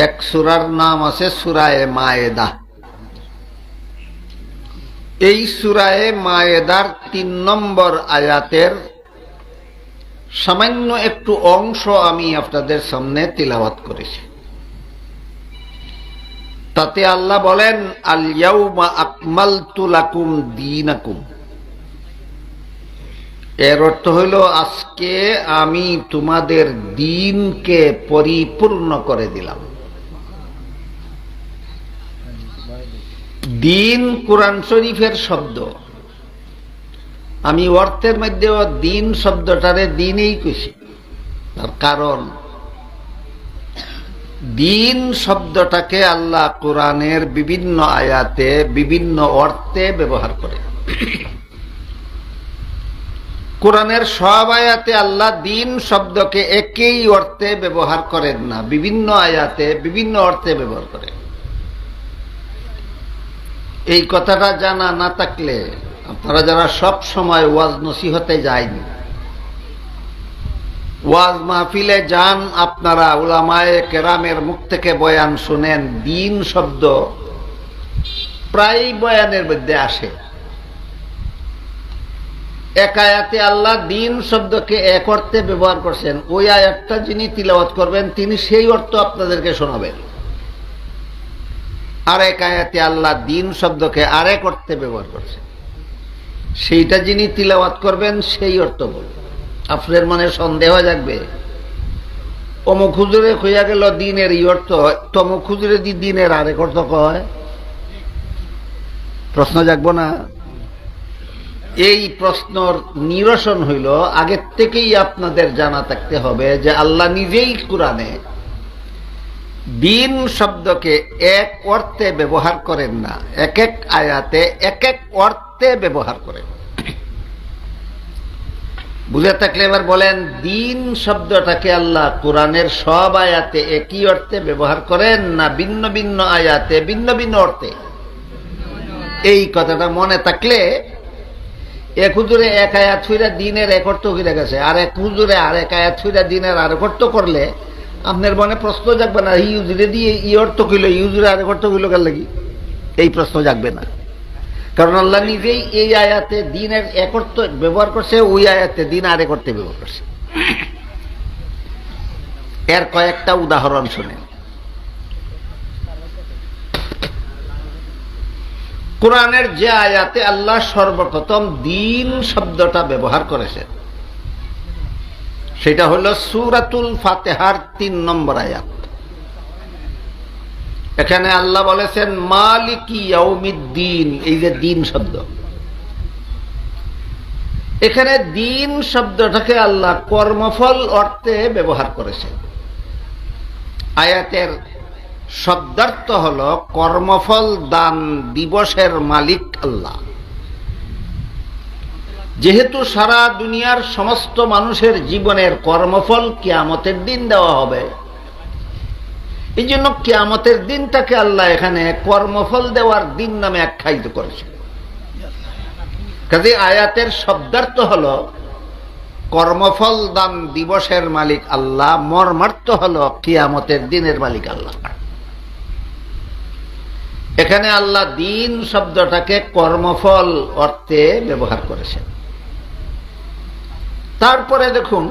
এক সূরার নাম আছে সূরায়ে মায়েদা। এই সূরায়ে মায়েদার ৩ নম্বর আয়াতের সামান্য একটু অংশ আমি আপনাদের সামনে তিলাওয়াত করেছি। তাতে আল্লাহ বলেন, আল ইয়াউমা আকমালতু লাকুম দীনাকুম। এর অর্থ হইল, আজকে আমি তোমাদের দ্বীনকে পরিপূর্ণ করে দিলাম। দ্বীন কুরআন শরীফের শব্দ। আমি অর্থের মধ্যেও দ্বীন শব্দটারে দ্বীনই কইছি, তার কারণ দ্বীন শব্দটাকে আল্লাহ কোরআনের বিভিন্ন আয়াতে বিভিন্ন অর্থে ব্যবহার করে। কোরআনের সব আয়াতে আল্লাহ দ্বীন শব্দকে একই অর্থে ব্যবহার করেন না, বিভিন্ন আয়াতে বিভিন্ন অর্থে ব্যবহার করেন। এই কথাটা জানা না থাকলে আপনারা যারা সব সময় ওয়াজ নসিহতে যায়নি, ওয়াজ মাহফিলে যান, আপনারা উলামায়ে কেরামের মুখ থেকে বয়ান শুনেন, দ্বীন শব্দ প্রায় বয়ানের মধ্যে আসে। এক আয়াতে আল্লাহ দ্বীন শব্দকে এক অর্থে ব্যবহার করছেন, ওই আয়াতটা যিনি তিলাওয়াত করবেন তিনি সেই অর্থ আপনাদেরকে শোনাবেন। আর এক আয়াতে আল্লাহ দ্বীন শব্দকে আরেক অর্থে ব্যবহার করছেন, সেইটা যিনি তিলাওয়াত করবেন সেই অর্থ বলবেন। আপনার মনে সন্দেহ জাগবে, অমুক হুজুরে কইয়া গেল দ্বীনের এই অর্থ, তমুক হুজুরে দ্বীনের আরেক অর্থ কয়, প্রশ্ন জাগবো না? এই প্রশ্নর নিরসন হইল, আগের থেকেই আপনাদের জানা থাকতে হবে যে আল্লাহ নিজেই কোরআনে দ্বীন শব্দকে এক অর্থে ব্যবহার করেন না, এক এক আয়াতে এক এক অর্থে ব্যবহার করেন। বুঝে থাকলে এবার বলেন, দ্বীন শব্দটাকে আল্লাহ কোরআনের সব আয়াতে একই অর্থে ব্যবহার করেন না ভিন্ন ভিন্ন আয়াতে ভিন্ন ভিন্ন অর্থে? এই কথাটা মনে থাকলে এক হুজুরে এক আয়াত ফিরা দ্বীনের এক অর্থ ফিরে গেছে, আর এক হুজুরে আর এক আয়াত ফিরা দ্বীনের আরেক অর্থ করলে আপনার মনে প্রশ্ন জাগবে না, এই হুজুরে দিয়ে এই অর্থ কইল, এই হুজুরে আরেক অর্থ কইল কার লাগি? এই প্রশ্ন জাগবে না, কারণ আল্লাহ নিজেই এই আয়াতে দ্বীনের এক অর্থ ব্যবহার করছে, ওই আয়াতে দ্বীন আরেক অর্থে ব্যবহার করছে। এর কয়েকটা উদাহরণ শুনেন। কোরআনের যে আয়াতে আল্লাহ সর্বপ্রথম দ্বীন শব্দটা ব্যবহার করেছেন সেটা হলো সূরাতুল ফাতিহার ৩ নম্বর আয়াত। এখানে আল্লাহ বলেছেন মালিকি ইয়াউমিদ্দিন। এই যে দ্বীন শব্দ, এখানে দ্বীন শব্দটাকে আল্লাহ কর্মফল অর্থে ব্যবহার করেছেন। আয়াতের শব্দার্থ হল কর্মফল দান দিবসের মালিক আল্লাহ। যেহেতু সারা দুনিয়ার সমস্ত মানুষের জীবনের কর্মফল কিয়ামতের দিন দেওয়া হবে, এই জন্য কিয়ামতের দিনটাকে আল্লাহ এখানে কর্মফল দেওয়ার দিন নামে আখ্যায়িত করেছে। কাজে আয়াতের শব্দার্থ হল কর্মফল দান দিবসের মালিক আল্লাহ, মর্মার্থ হল কিয়ামতের দিনের মালিক আল্লাহ। এখানে আল্লাহ দ্বীন শব্দটাকে কর্মফল অর্থে ব্যবহার করেছেন। তারপরে দেখুন